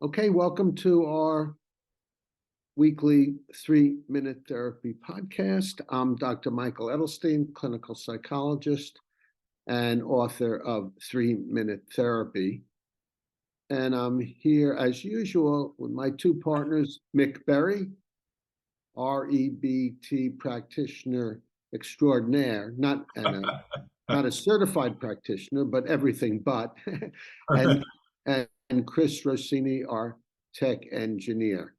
Okay, welcome to our weekly 3-minute therapy podcast. I'm Dr. Michael Edelstein, clinical psychologist and author of 3-Minute Therapy. And I'm here as usual with my two partners, Mick Berry, REBT practitioner extraordinaire, not a certified practitioner, but everything but, and and Chris Rossini, our tech engineer.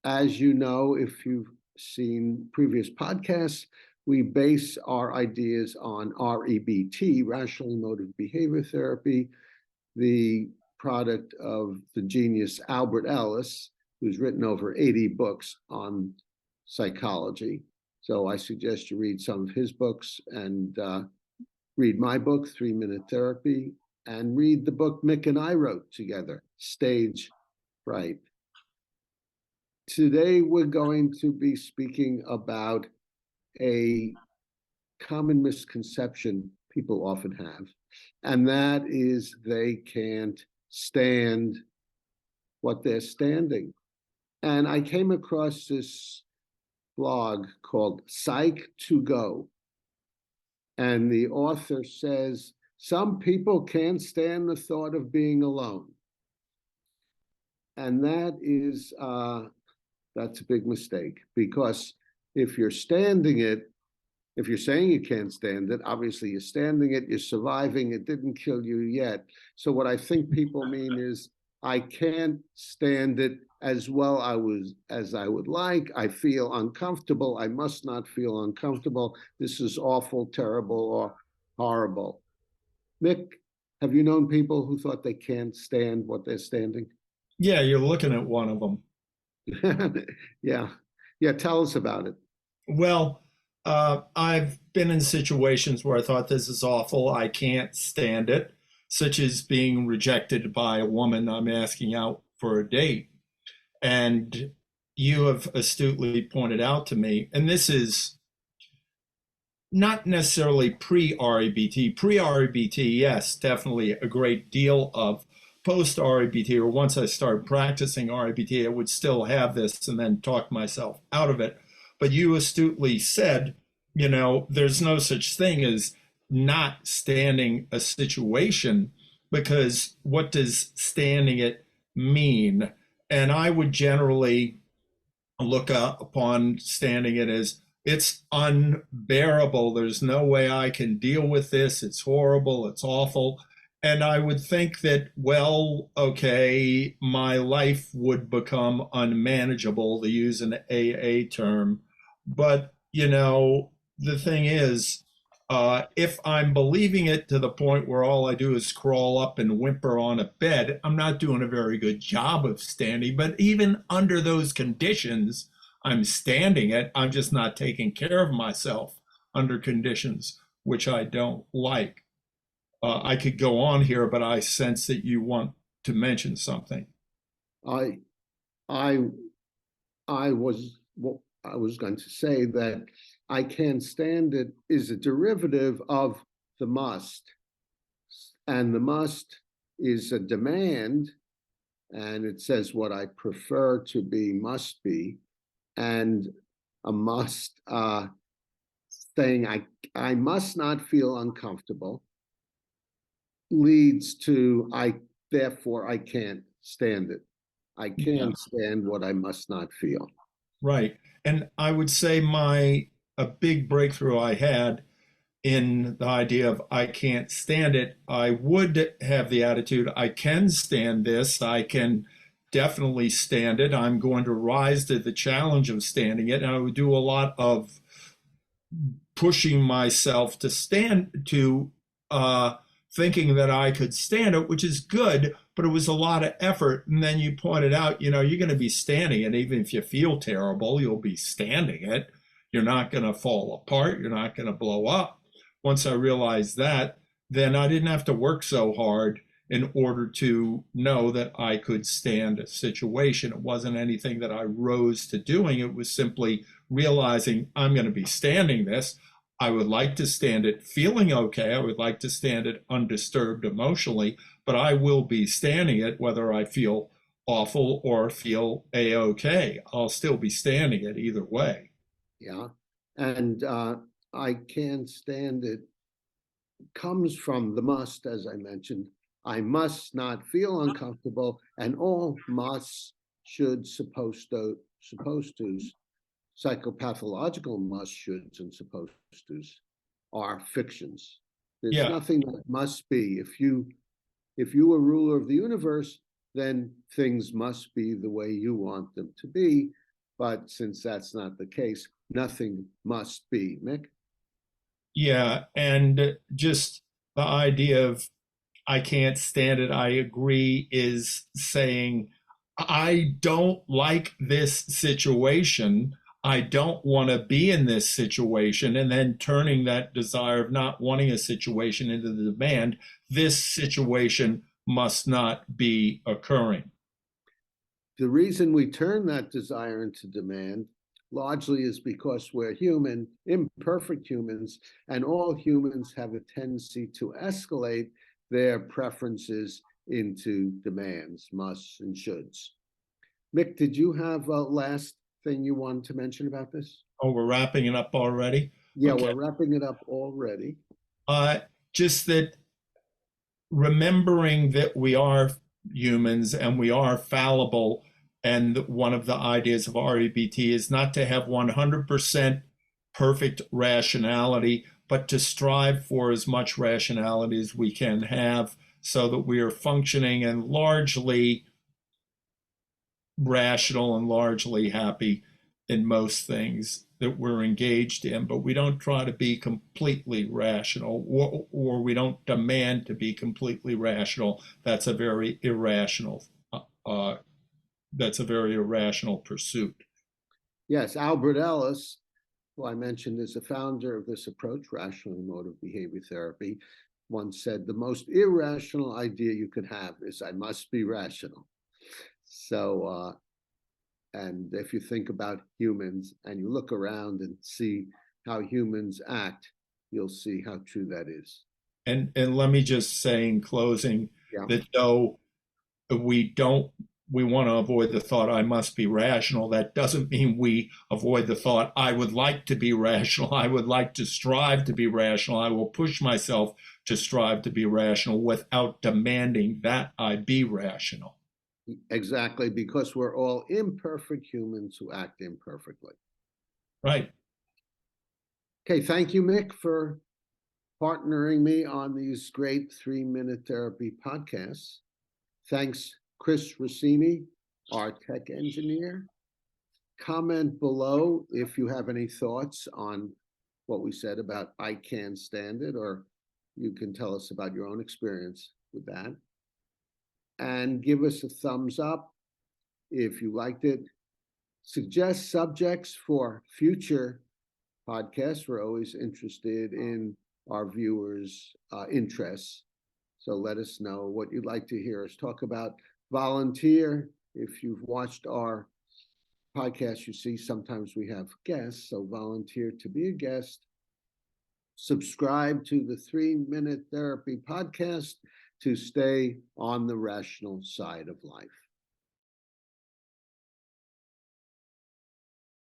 As you know, if you've seen previous podcasts, we base our ideas on REBT, Rational Emotive Behavior Therapy, the product of the genius Albert Ellis, who's written over 80 books on psychology. So I suggest you read some of his books and read my book, 3-Minute Therapy, and read the book Mick and I wrote together, Stage Fright. Today, we're going to be speaking about a common misconception people often have, and that is they can't stand what they're standing. And I came across this blog called Psych to Go, and the author says, some people can't stand the thought of being alone. And that's a big mistake, because if you're standing it, if you're saying you can't stand it, obviously you're standing it, you're surviving, it didn't kill you yet. So what I think people mean is, I can't stand it as well as I would like. I feel uncomfortable. I must not feel uncomfortable. This is awful, terrible, or horrible. Mick, have you known people who thought they can't stand what they're standing? Yeah, you're looking at one of them. Yeah. Yeah, tell us about it. Well, I've been in situations where I thought this is awful. I can't stand it, such as being rejected by a woman I'm asking out for a date. And you have astutely pointed out to me, and this is not necessarily pre-REBT. Pre-REBT, yes, definitely a great deal of. Post-REBT, or once I started practicing REBT, I would still have this and then talk myself out of it. But you astutely said, there's no such thing as not standing a situation, because what does standing it mean? And I would generally look upon standing it as, it's unbearable. There's no way I can deal with this. It's horrible. It's awful. And I would think that, well, okay, my life would become unmanageable, to use an AA term. But, the thing is, if I'm believing it to the point where all I do is crawl up and whimper on a bed, I'm not doing a very good job of standing. But even under those conditions, I'm standing it. I'm just not taking care of myself under conditions which I don't like. I could go on here, but I sense that you want to mention something. I I I was well, I was going to say that I can't stand it is a derivative of the must. And the must is a demand, and it says what I prefer to be must be. And a must saying I must not feel uncomfortable leads to therefore I can't stand it. I Yeah. can't stand what I must not feel. Right. And I would say a big breakthrough I had in the idea of I can't stand it, I would have the attitude, I can stand this. I can definitely stand it. I'm going to rise to the challenge of standing it. And I would do a lot of pushing myself to stand to thinking that I could stand it, which is good, but it was a lot of effort. And then you pointed out, you're going to be standing it. Even if you feel terrible, you'll be standing it. You're not going to fall apart. You're not going to blow up. Once I realized that, then I didn't have to work so hard in order to know that I could stand a situation. It wasn't anything that I rose to doing. It was simply realizing I'm going to be standing this. I would like to stand it feeling okay. I would like to stand it undisturbed emotionally, but I will be standing it whether I feel awful or feel a-okay. I'll still be standing it either way. Yeah. And I can't stand it comes from the must, as I mentioned. I must not feel uncomfortable, and all musts, should, supposed to's, psychopathological must, shoulds, and supposed to's are fictions. There's Yeah, nothing that must be. If you were ruler of the universe, then things must be the way you want them to be. But since that's not the case, nothing must be. Mick? yeah. And just the idea of I can't stand it, I agree, is saying, I don't like this situation. I don't want to be in this situation. And then turning that desire of not wanting a situation into the demand, this situation must not be occurring. The reason we turn that desire into demand largely is because we're human, imperfect humans, and all humans have a tendency to escalate their preferences into demands, musts, and shoulds. Mick, did you have a last thing you wanted to mention about this? Oh, we're wrapping it up already? Yeah, Okay. we're wrapping it up already. Uh, just that remembering that we are humans and we are fallible. And one of the ideas of REBT is not to have 100% perfect rationality, but to strive for as much rationality as we can have so that we are functioning and largely rational and largely happy in most things that we're engaged in, but we don't try to be completely rational, or we don't demand to be completely rational. That's a very irrational. Uh, that's a very irrational pursuit. Yes, Albert Ellis, who I mentioned is the founder of this approach, rational emotive behavior therapy, once said, the most irrational idea you could have is I must be rational. So, and if you think about humans and you look around and see how humans act, you'll see how true that is. And let me just say in closing Yeah, that though we don't we want to avoid the thought I must be rational, that doesn't mean we avoid the thought I would like to be rational. I would like to strive to be rational. I will push myself to strive to be rational without demanding that I be rational. exactly, because we're all imperfect humans who act imperfectly. Right. Okay, thank you, Mick, for partnering me on these great 3 Minute Therapy podcasts. Thanks, Chris Rossini, our tech engineer. Comment below if you have any thoughts on what we said about I Can Stand It, or you can tell us about your own experience with that. And give us a thumbs up if you liked it. Suggest subjects for future podcasts. We're always interested in our viewers' interests. So let us know what you'd like to hear us talk about. Volunteer. If you've watched our podcast, you see sometimes we have guests. So volunteer to be a guest. Subscribe to the 3 Minute Therapy podcast to stay on the rational side of life.